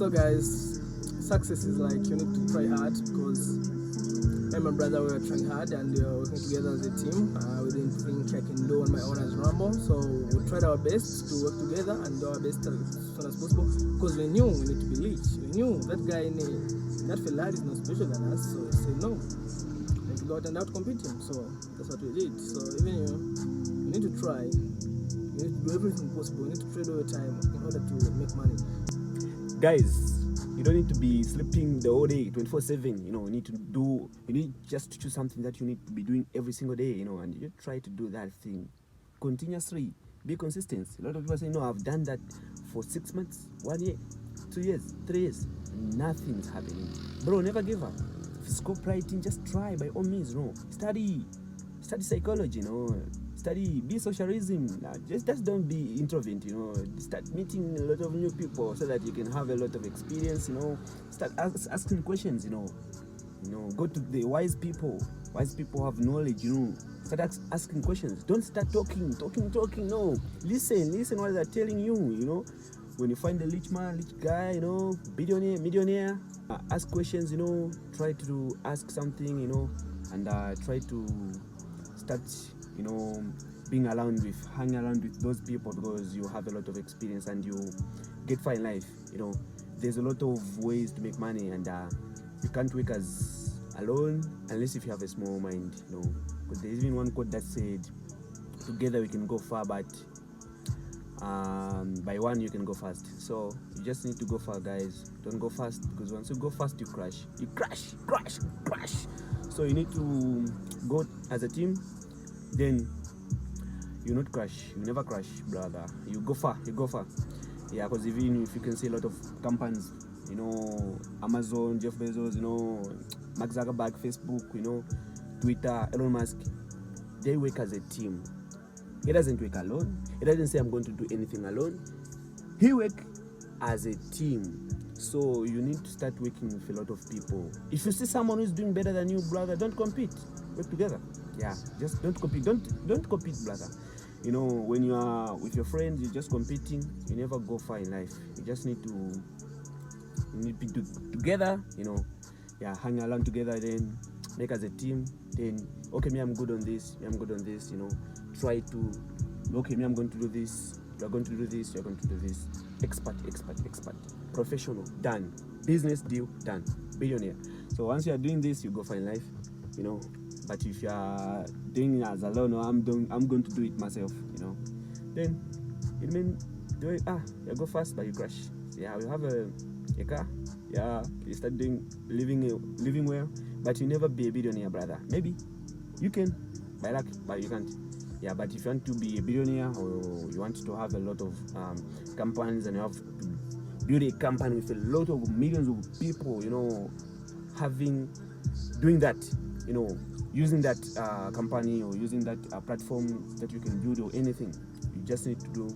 So guys, success is like you need to try hard, because me and my brother we were trying hard and we were working together as a team. We didn't think I can do on my own as Rambo, so we tried our best to work together and do our best as soon as possible, because we knew we need to be rich. We knew that guy in that Ferrari is not special than us, so we said no. And we got and out compete him, so that's what we did. So even you need to try. You need to do everything possible. You need to trade all your time in order to make money. Guys, you don't need to be sleeping the whole day 24/7. You need just to choose something that you need to be doing every single day, and you try to do that thing continuously. Be consistent. A lot of people say, no, I've done that for 6 months, 1 year, 2 years, 3 years. Nothing's happening. Bro, never give up. If it's copywriting, just try by all means, Study psychology, Study, be socialism. Just don't be introvert, Start meeting a lot of new people so that you can have a lot of experience, Start asking questions, Go to the wise people. Wise people have knowledge, Start asking questions. Don't start talking, no. Listen what they're telling you, When you find a rich man, rich guy, millionaire, ask questions, Try to ask something, and try to start, hang around with those people, because you have a lot of experience and you get far in life. There's a lot of ways to make money, and you can't work as alone unless if you have a small mind. Because there's even one quote that said, "Together we can go far, but by one you can go fast." So you just need to go far, guys. Don't go fast, because once you go fast, you crash. So you need to go as a team, then you not crash. You never crash, brother. You go far. Yeah, because even if you can see a lot of companies, Amazon, Jeff Bezos, Mark Zuckerberg, Facebook, Twitter, Elon Musk, they work as a team. He doesn't work alone. He doesn't say, I'm going to do anything alone. He works as a team. So you need to start working with a lot of people. If you see someone who's doing better than you, brother, don't compete. Work together. Yeah, just don't compete. Don't compete, brother. When you are with your friends, you're just competing, you never go far in life. You just need to be together, hang around together, then make as a team. Then, okay, me, I'm good on this, try to, okay, me, I'm going to do this, you're going to do this, you're going to do this. Expert. Professional, done. Business deal, done. Billionaire. So once you are doing this, you go far in life, But if you are doing it as alone, or I'm going to do it myself, then it means you go fast, but you crash. Yeah, you have a car. Yeah, you start living well, but you never be a billionaire, brother. Maybe you can by luck, but you can't. Yeah, but if you want to be a billionaire, or you want to have a lot of companies, and you have to build a company with a lot of millions of people, doing that, using that company, or using that platform that you can build, or anything, you just need to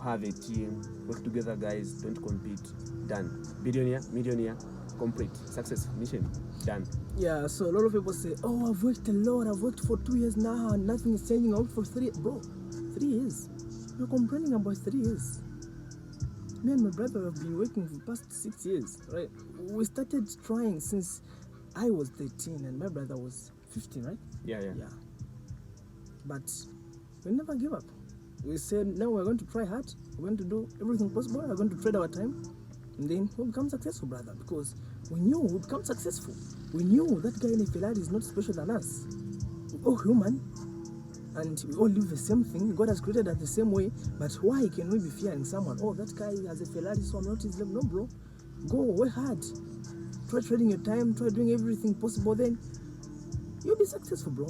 have a team. Work together, guys. Don't compete. Done. Billionaire, millionaire, complete. Success, mission, done. Yeah, so a lot of people say, oh, I've worked a lot. I've worked for 2 years now, and nothing is changing. I worked for 3 years. Bro, 3 years? You're complaining about 3 years. Me and my brother have been working for the past 6 years, right? We started trying since I was 13 and my brother was 15, right? Yeah. But we never give up. We said, no, we're going to try hard. We're going to do everything possible. We're going to trade our time. And then we'll become successful, brother. Because we knew we'll become successful. We knew that guy in a Ferrari is not special than us. We're all human. And we all live the same thing. God has created us the same way. But why can we be fearing someone? Oh, that guy has a Ferrari, so I'm not his level. No, bro. Go, work hard. Try trading your time, try doing everything possible, then you'll be successful, bro.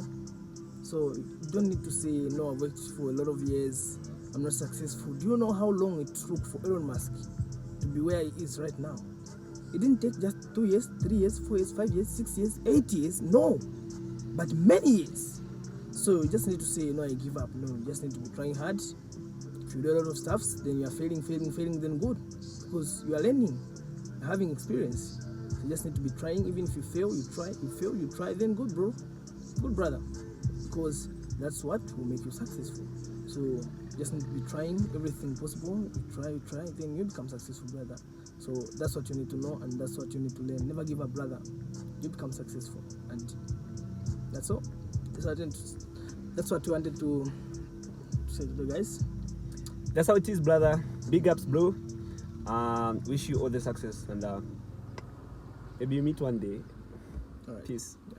So you don't need to say, no, I've worked for a lot of years, I'm not successful. Do you know how long it took for Elon Musk to be where he is right now? It didn't take just 2 years, 3 years, 4 years, 5 years, 6 years, 8 years, no, but many years. So you just need to say, no, I give up. No, you just need to be trying hard. If you do a lot of stuff, then you are failing, then good, because you are learning, you're having experience. You just need to be trying. Even if you fail, you try. You fail, you try. Then good, brother. Because that's what will make you successful. So just need to be trying everything possible. You try, then you become successful, brother. So that's what you need to know, and that's what you need to learn. Never give up, brother. You become successful, and that's all. That's what we wanted to say to the guys. That's how it is, brother. Big ups, bro. Wish you all the success, and maybe you meet one day. All right. Peace. Yeah.